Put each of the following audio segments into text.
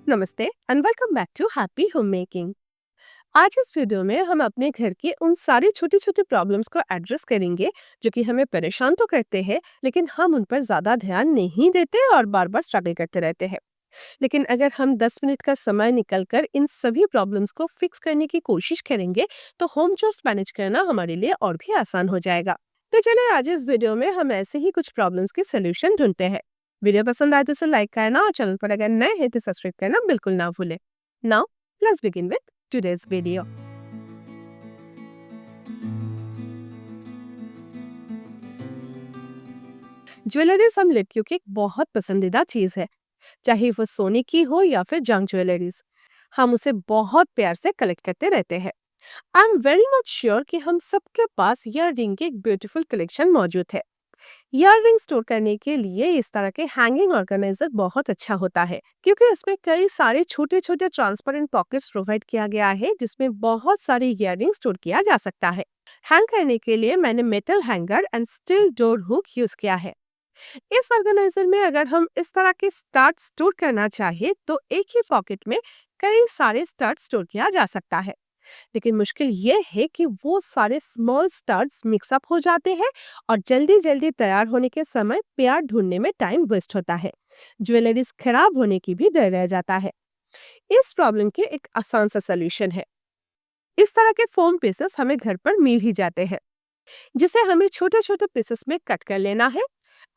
नमस्ते and welcome back to happy home making. आज इस वीडियो में हम अपने घर की उन सारी छोटी छोटी प्रॉब्लम्स को एड्रेस करेंगे जो कि हमें परेशान तो करते हैं, लेकिन हम उन पर ज्यादा ध्यान नहीं देते और बार बार स्ट्रगल करते रहते हैं। लेकिन अगर हम 10 मिनट का समय निकलकर इन सभी प्रॉब्लम्स को फिक्स करने की कोशिश करेंगे तो होम चोर्स मैनेज करना हमारे लिए और भी आसान हो जाएगा। तो चलिए आज इस वीडियो में हम ऐसे ही कुछ प्रॉब्लम्स की सोल्यूशन ढूंढते हैं। वीडियो पसंद आए तो इसे लाइक करना और चैनल पर अगर नए हैं तो सब्सक्राइब करना बिल्कुल ना भूलें। Now let's begin with today's video. Jewelleries हम लड़कियों की एक बहुत पसंदीदा चीज है, चाहे वो सोने की हो या फिर जंग ज्वेलरीज। हम उसे बहुत प्यार से कलेक्ट करते रहते हैं। I am very much sure कि हम सबके पास ईयर रिंग की एक ब्यूटीफुल कलेक्शन मौजूद है। ईयर रिंग स्टोर करने के लिए इस तरह के हैंगिंग ऑर्गेनाइजर बहुत अच्छा होता है, क्योंकि इसमें कई सारे छोटे छोटे ट्रांसपेरेंट पॉकेट्स प्रोवाइड किया गया है जिसमें बहुत सारे ईयर रिंग स्टोर किया जा सकता है। हैंग करने के लिए मैंने metal hanger and steel door hook use किया है। इस ऑर्गेनाइजर में अगर हम इस तरह के स्टार्ट स्टोर करना चाहे तो एक ही पॉकेट में कई सारे स्टार्ट स्टोर किया जा सकता है। लेकिन मुश्किल ये है कि वो सारे स्मॉल स्टार्ट्स मिक्सअप हो जाते हैं और जल्दी जल्दी तैयार होने के समय पेयर ढूंढने में टाइम वेस्ट होता है। ज्वेलरीज खराब होने की भी डर रह जाता है। इस प्रॉब्लम के एक आसान सा सोल्यूशन है। इस तरह के फोम पीसेस हमें घर पर मिल ही जाते हैं, जिसे हमें छोटे छोटे पीसेस में कट कर लेना है।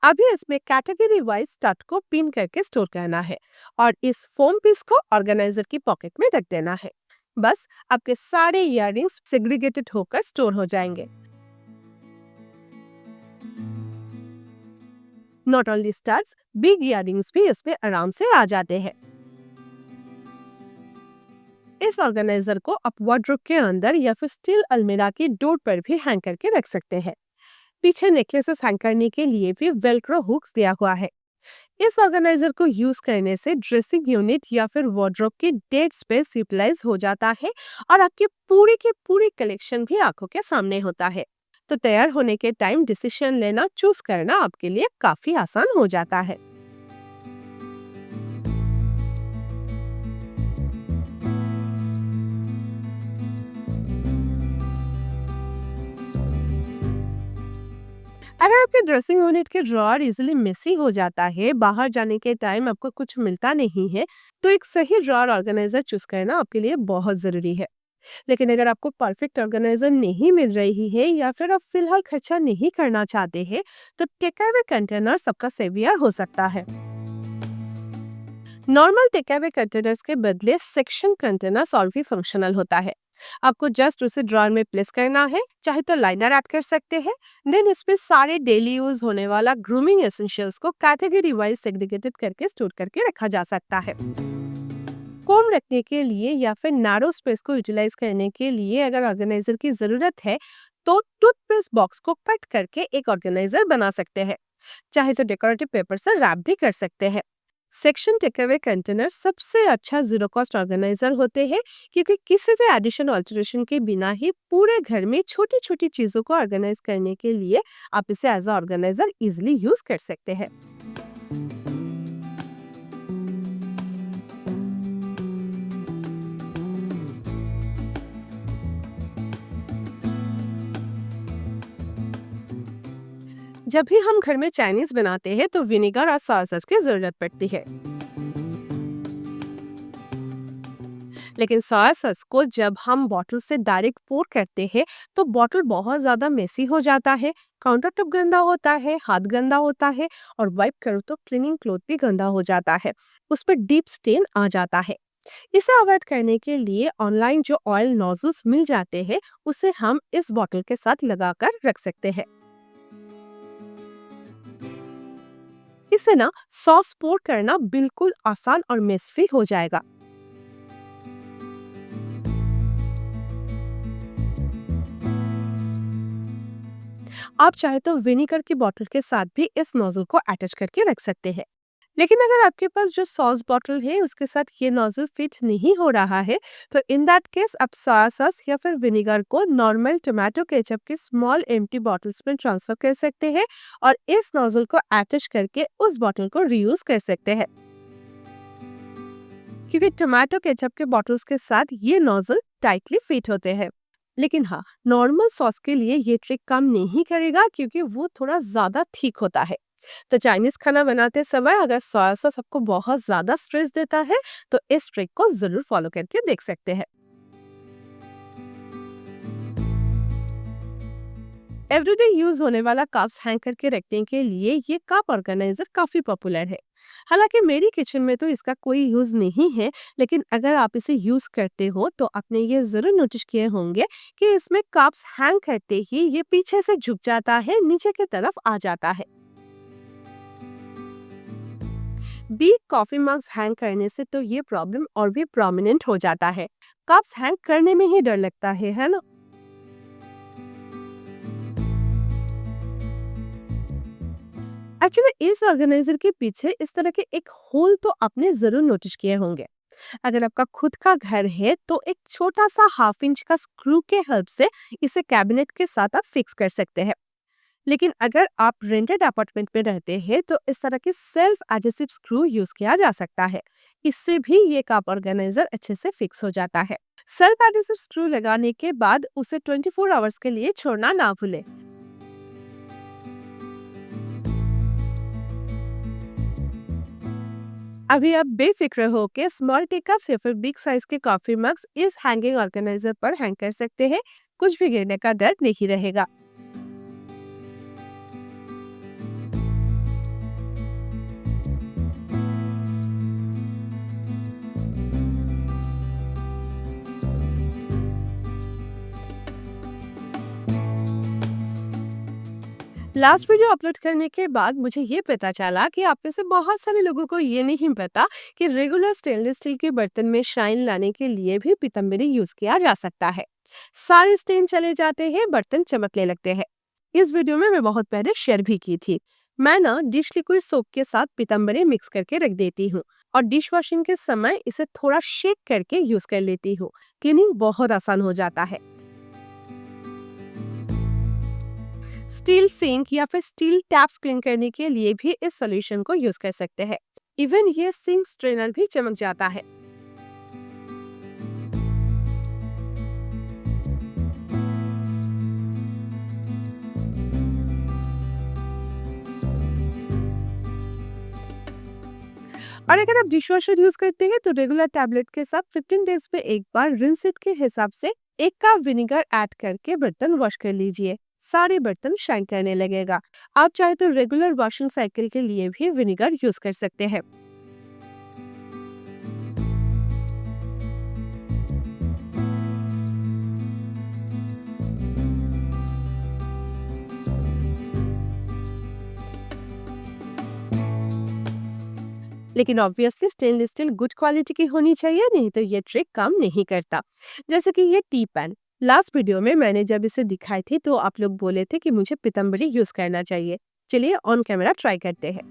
अभी इसमें कैटेगरी वाइज स्टार्ट को पिन करके स्टोर करना है और इस फोम पीस को ऑर्गेनाइजर की पॉकेट में रख देना है। बस आपके सारे इयररिंग्स सेग्रीगेटेड होकर स्टोर हो जाएंगे। Not only stars, big earrings भी इसमें आराम से आ जाते हैं। इस ऑर्गेनाइजर को आप वार्डरोब के अंदर या फिर स्टील अलमीरा की डोर पर भी हैंग करके रख सकते हैं। पीछे नेकलेसेस हैंग करने के लिए भी वेलक्रो हुक्स दिया हुआ है। इस ऑर्गेनाइजर को यूज करने से ड्रेसिंग यूनिट या फिर वार्डरोब की डेड स्पेस यूटिलाइज हो जाता है और आपकी पूरी की पूरी कलेक्शन भी आंखों के सामने होता है। तो तैयार होने के टाइम डिसीजन लेना, चूज करना आपके लिए काफी आसान हो जाता है। अगर आपके ड्रेसिंग यूनिट के ड्रॉअर इजीली मेसी हो जाता है, बाहर जाने के टाइम आपको कुछ मिलता नहीं है, तो एक सही ड्रॉअर ऑर्गेनाइजर चूज करना आपके लिए बहुत जरूरी है। लेकिन अगर आपको परफेक्ट ऑर्गेनाइजर नहीं मिल रही है या फिर आप फिलहाल खर्चा नहीं करना चाहते हैं, तो टेक अवे कंटेनर सबका सेवियर हो सकता है। नॉर्मल टेक अवे कंटेनर्स के बदले सेक्शन कंटेनर्स और भी फंक्शनल होता है। आपको जस्ट उसे ड्रॉअर में प्लेस करना है, चाहे तो लाइनर ऐड कर सकते हैं। देन इसमें सारे डेली यूज होने वाला ग्रूमिंग एसेंशियल्स को कैटेगरी वाइज सेग्रीगेटेड करके स्टोर करके रखा जा सकता है। कोम रखने के लिए या फिर नैरो स्पेस को यूटिलाइज करने के लिए अगर ऑर्गेनाइजर की जरूरत है, तो टूथपेस्ट बॉक्स को कट करके एक ऑर्गेनाइजर बना सकते हैं। चाहे तो डेकोरेटिव पेपर से रैप भी कर सकते हैं। सेक्शन टेकअवे कंटेनर सबसे अच्छा जीरो कॉस्ट ऑर्गेनाइजर होते हैं, क्योंकि किसी भी एडिशन ऑल्टरेशन के बिना ही पूरे घर में छोटी छोटी चीजों को ऑर्गेनाइज करने के लिए आप इसे as a organizer easily use कर सकते हैं। जब भी हम घर में चाइनीज बनाते हैं तो विनेगर और सॉसेस की जरूरत पड़ती है। लेकिन सोया सॉस को जब हम बॉटल से डायरेक्ट पोर करते हैं तो बॉटल बहुत ज्यादा मेसी हो जाता है, काउंटर टॉप गंदा होता है, हाथ गंदा होता है और वाइप करो तो क्लीनिंग क्लॉथ भी गंदा हो जाता है, उस पर डीप स्टेन आ जाता है। इसे अवॉइड करने के लिए ऑनलाइन जो ऑयल नोजल्स मिल जाते हैं उसे हम इस बॉटल के साथ लगाकर रख सकते हैं। इससे ना सॉस पोर करना बिल्कुल आसान और मेस फ्री हो जाएगा। आप चाहे तो विनेगर की बोतल के साथ भी इस नोजल को अटैच करके रख सकते हैं। लेकिन अगर आपके पास जो सॉस बॉटल है उसके साथ ये नोजल फिट नहीं हो रहा है, तो इन दैट केस आप सोया सॉस या फिर विनेगर को नॉर्मल टोमेटो केचप के स्मॉल एम्प्टी बॉटल्स में ट्रांसफर कर सकते हैं और इस नोजल को अटैच करके उस बॉटल को रीयूज कर सकते हैं। क्योंकि टोमेटो केचप के बॉटल्स के साथ ये नोजल टाइटली फिट होते हैं। लेकिन हाँ, नॉर्मल सॉस के लिए ये ट्रिक काम नहीं करेगा क्योंकि वो थोड़ा ज्यादा थिक होता है। तो चाइनीज खाना बनाते समय अगर सोया सॉस आपको बहुत ज्यादा स्ट्रेस देता है तो इस ट्रिक को जरूर फॉलो करके देख सकते हैं। एवरीडे यूज होने वाला कप्स हैंग करके रखने के लिए ये कप ऑर्गेनाइजर काफी पॉपुलर है। हालांकि मेरी किचन में तो इसका कोई यूज नहीं है, लेकिन अगर आप इसे यूज करते हो तो आपने ये जरूर नोटिस किए होंगे कि इसमें कप्स हैंग करते ही ये पीछे से झुक जाता है, नीचे की तरफ आ जाता है। बिग कॉफी मग्स हैंग करने से तो ये प्रॉब्लम और भी प्रोमिनेंट हो जाता है। कप्स हैंग करने में ही डर लगता है ना? एक्चुअली इस ऑर्गेनाइजर के पीछे इस तरह के एक होल तो आपने जरूर नोटिस किए होंगे। अगर आपका खुद का घर है तो एक छोटा सा हाफ इंच का स्क्रू के हेल्प से इसे कैबिनेट के साथ आप फिक्स कर सकते हैं। लेकिन अगर आप रेंटेड अपार्टमेंट में रहते हैं तो इस तरह के सेल्फ एडहेसिव स्क्रू यूज किया जा सकता है। इससे भी ये कप ऑर्गेनाइजर अच्छे से फिक्स हो जाता है। सेल्फ एडहेसिव स्क्रू लगाने के बाद उसे 24 आवर्स के लिए छोड़ना ना भूलें। अभी आप बेफिक्र हो के स्मॉल टी कप्स या फिर बिग साइज के कॉफी मग्स इस हैंगिंग ऑर्गेनाइजर पर हैंग कर सकते हैं। कुछ भी गिरने का डर नहीं रहेगा। लास्ट वीडियो अपलोड करने के बाद मुझे ये पता चला कि आप में से बहुत सारे लोगों को ये नहीं पता कि रेगुलर स्टेनलेस स्टील के बर्तन में शाइन लाने के लिए भी पीतम्बरी यूज किया जा सकता है। सारे स्टेन चले जाते हैं, बर्तन चमकने लगते हैं। इस वीडियो में मैं बहुत पहले शेयर भी की थी। मैं ना डिश लिक्विड सोप के साथ पीतम्बरी मिक्स करके रख देती हूँ और डिश वॉशिंग के समय इसे थोड़ा शेक करके यूज कर लेती हूँ। क्लीनिंग बहुत आसान हो जाता है। स्टील सिंक या फिर स्टील टैप्स क्लीन करने के लिए भी इस सॉल्यूशन को यूज कर सकते हैं। इवन ये सिंक स्ट्रेनर भी चमक जाता है। और अगर आप डिश वॉशर यूज करते हैं तो रेगुलर टैबलेट के साथ 15 डेज पे एक बार रिंस इट के हिसाब से 1 कप विनेगर ऐड करके बर्तन वॉश कर लीजिए। सारे बर्तन शाइन करने लगेगा। आप चाहे तो रेगुलर वॉशिंग साइकिल के लिए भी विनेगर यूज कर सकते हैं। लेकिन obviously stainless steel good quality की होनी चाहिए, नहीं तो ये ट्रिक काम नहीं करता। जैसे कि ये टी पैन। लास्ट वीडियो में मैंने जब इसे दिखाई थी तो आप लोग बोले थे कि मुझे पीतम्बरी यूज करना चाहिए। चलिए ऑन कैमरा ट्राई करते हैं।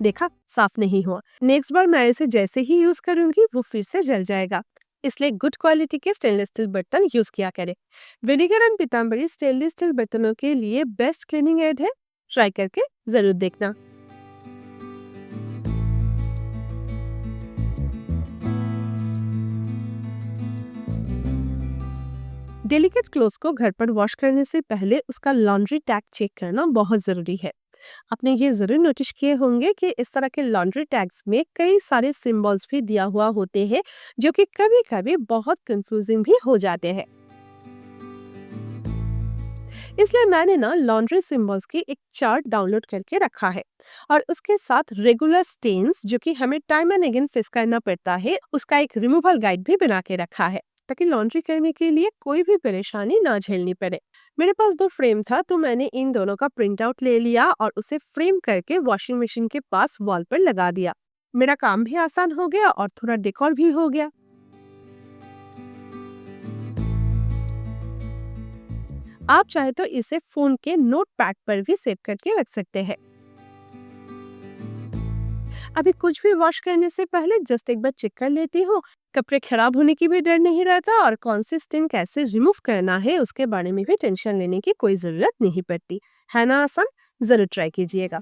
देखा, साफ नहीं हुआ। नेक्स्ट बार मैं इसे जैसे ही यूज करूंगी वो फिर से जल जाएगा। इसलिए गुड क्वालिटी के स्टेनलेस स्टील बर्तन यूज किया करें। Vinegar and Pitambari stainless steel बर्तनों के लिए बेस्ट क्लीनिंग एड है। ट्राई करके जरूर देखना। डेलिकेट क्लोथ्स को घर पर वॉश करने से पहले उसका लॉन्ड्री टैग चेक करना बहुत जरूरी है। आपने ये जरूर नोटिस किए होंगे कि इस तरह के लॉन्ड्री टैग्स में कई सारे सिंबल्स भी दिया हुआ होते हैं, जो कि कभी कभी बहुत कंफ्यूजिंग भी हो जाते हैं। इसलिए मैंने ना लॉन्ड्री सिंबल्स की एक चार्ट डाउनलोड करके रखा है और उसके साथ रेगुलर स्टेन्स जो कि हमें टाइम एंड अगेन फेस करना पड़ता है, उसका एक रिमूवल गाइड भी बना के रखा है, ताकि लॉन्ड्री करने के लिए कोई भी परेशानी ना झेलनी पड़े। मेरे पास 2 फ्रेम था तो मैंने इन दोनों का प्रिंट आउट ले लिया और उसे फ्रेम करके वॉशिंग मशीन के पास वॉल पर लगा दिया। मेरा काम भी आसान हो गया और थोड़ा डेकोर भी हो गया। आप चाहे तो इसे फोन के नोट पैड पर भी सेव करके रख सकते हैं। अभी कुछ भी वॉश करने से पहले जस्ट एक बार चेक कर लेती हूँ। कपड़े खराब होने की भी डर नहीं रहता और कौन सी स्टिन कैसे रिमूव करना है उसके बारे में भी टेंशन लेने की कोई जरूरत नहीं पड़ती। है ना आसान? जरूर ट्राई कीजिएगा।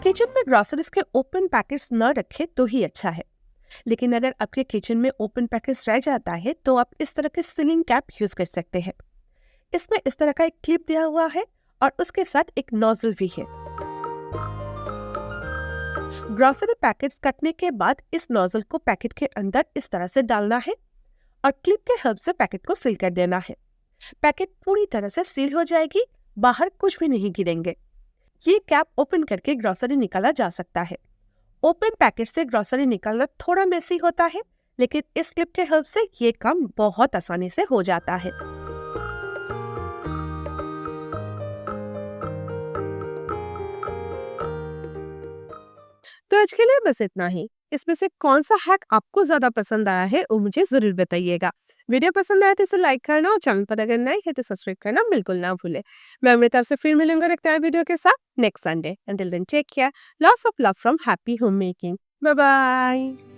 किचन में ग्रोसरीज के ओपन पैकेट्स न रखें तो ही अच्छा है। लेकिन अगर आपके किचन में ओपन पैकेट्स रह जाता है तो आप इस तरह के सीलिंग कैप यूज कर सकते हैं। इसमें इस तरह का एक क्लिप दिया हुआ है और उसके साथ एक नोजल भी है। ग्रोसरी पैकेट्स कटने के बाद इस नोजल को पैकेट के अंदर इस तरह से डालना है और क्लिप के हेल्प से पैकेट को सील कर देना है। पैकेट पूरी तरह से सील हो जाएगी, बाहर कुछ भी नहीं गिरेंगे। ये कैप ओपन करके ग्रोसरी निकाला जा सकता है। ओपन पैकेट से ग्रोसरी निकालना थोड़ा मेसी होता है, लेकिन इस क्लिप के हेल्प से ये काम बहुत आसानी से हो जाता है। तो आज के लिए बस इतना ही। इसमें से कौन सा हैक आपको ज्यादा पसंद आया है वो मुझे जरूर बताइएगा। वीडियो पसंद आया तो इसे लाइक करना और चैनल पर अगर नए हैं तो सब्सक्राइब करना बिल्कुल ना भूले। मैं अमृता आपसे फिर मिलूंगा एक नए वीडियो के साथ next Sunday. Until then take care, lots of love from happy home making. Bye bye.